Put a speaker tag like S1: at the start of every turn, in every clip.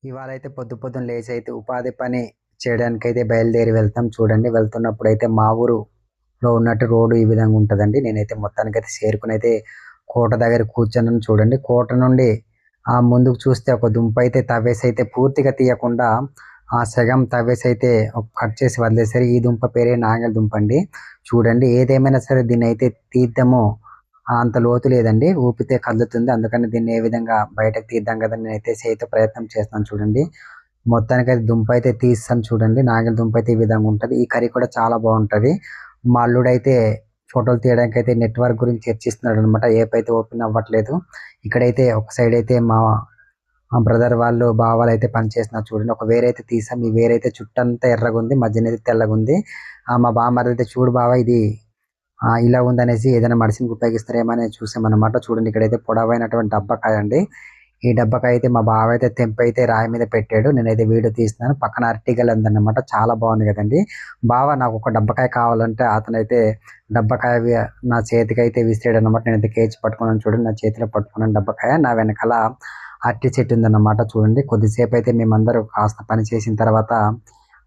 S1: ఇవాళ అయితే పొద్దున లేచి అయితే ఉపాధి పని చేయడానికైతే బయలుదేరి వెళ్తాం చూడండి. వెళ్తున్నప్పుడైతే మా ఊరులో ఉన్నట్టు రోడ్డు ఈ విధంగా ఉంటదండి. నేనైతే మొత్తానికైతే చేరుకొనైతే కోట దగ్గర కూర్చున్నాను చూడండి. కోట నుండి ముందుకు చూస్తే ఒక దుంప అయితే తవ్వేసైతే పూర్తిగా తీయకుండా సగం తవ్వేసైతే కట్ చేసి వదిలేసారు. ఈ దుంప పేరే నాగలి దుంప అండి. చూడండి ఏదేమైనా సరే దీన్నైతే తీద్దాము అంత లోతు లేదండి. ఊపితే కదులుతుంది. అందుకని దీన్ని ఏ విధంగా బయటకు తీద్దాం కదా నేనైతే చేయితో ప్రయత్నం చేస్తున్నాను చూడండి. మొత్తానికైతే దుంప అయితే తీస్తాను చూడండి. నాగలి దుంప అయితే ఈ విధంగా ఉంటది. ఈ కర్రీ కూడా చాలా బాగుంటది. మా అల్లుడైతే ఫోటోలు తీయడానికైతే నెట్వర్క్ గురించి చర్చిస్తున్నాడనమాట. యాప్ అయితే ఓపెన్ అవ్వట్లేదు. ఇక్కడైతే ఒక సైడ్ అయితే మా బ్రదర్ వాళ్ళు, బావాలైతే పనిచేస్తున్నారు చూడండి. ఒక వేరైతే తీసాం. ఈ వేరైతే చుట్టంతా ఎర్రగుంది. మధ్యనైతే తెల్లగుంది. మా బామ్మర్దైతే చూడు బావ ఇది ఇలా ఉందనేసి ఏదైనా మెడిసిన్‌కి ఉపయోగిస్తారేమో అని చూసామన్నమాట. చూడండి ఇక్కడైతే పొడవైనటువంటి డబ్బకాయ అండి. ఈ డబ్బకాయ అయితే మా బావ అయితే తెంపైతే రాయి మీద పెట్టాడు. నేనైతే వీడియో తీస్తున్నాను. పక్కన అరటిగెల ఉందన్నమాట. చాలా బాగుంది కదండీ! బావ నాకు ఒక డబ్బకాయ కావాలంటే అతనైతే డబ్బకాయ నా చేతికైతే విసిరాడన్నమాట. నేనైతే కేజీ పట్టుకున్నాను చూడండి. నా చేతిలో పట్టుకున్నాను డబ్బకాయ. నా వెనకాల అరటి చెట్టు ఉందన్నమాట చూడండి. కొద్దిసేపు అయితే మేమందరూ కాస్త పని చేసిన తర్వాత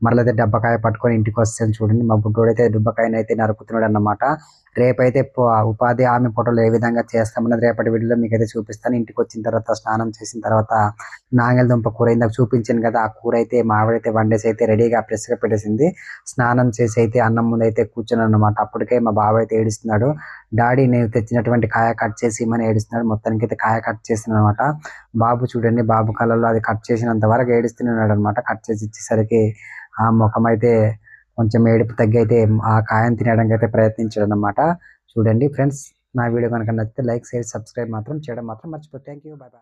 S1: మరలైతే డబ్బకాయ పట్టుకొని ఇంటికొచ్చేసాను చూడండి. మా బుడ్డోడైతే దుబ్బకాయనైతే నరుకుతున్నాడన్నమాట. రేపైతే ఉపాధి హామీ ఫోటోలు ఏ విధంగా చేస్తామన్నది రేపటి వీడియోలో మీకైతే చూపిస్తాను. ఇంటికొచ్చిన తర్వాత స్నానం చేసిన తర్వాత నాగలిదుంప కూర ఇందాక చూపించాను కదా! ఆ కూర అయితే మా ఆవిడైతే వండేసి అయితే రెడీగా ఫ్రెష్‌గా పెట్టేసింది. స్నానం చేసి అయితే అన్నం ముందైతే కూర్చున్నానన్నమాట. అప్పటికే మా బావ అయితే ఏడుస్తున్నాడు. డాడీ నేను తెచ్చినటువంటి కాయ కట్ చేసి ఇమ్మని ఏడుస్తున్నాడు. మొత్తానికైతే కాయ కట్ చేశానన్నమాట. బాబు చూడండి బాబు కళ్ళలో అది కట్ చేసినంత వరకు ఏడుస్తూనే ఉన్నాడన్నమాట. కట్ చేసి ఇచ్చేసరికి ఆ ముఖమైతే కొంచెం ఏడుపు తగ్గి అయితే ఆ కాయను తినడానికైతే ప్రయత్నించాడన్నమాట. చూడండి ఫ్రెండ్స్ నా వీడియో గనుక నచ్చితే లైక్, షేర్, సబ్స్క్రైబ్ మాత్రం చేయడం మాత్రం మర్చిపోవద్దు. Thank you. By by.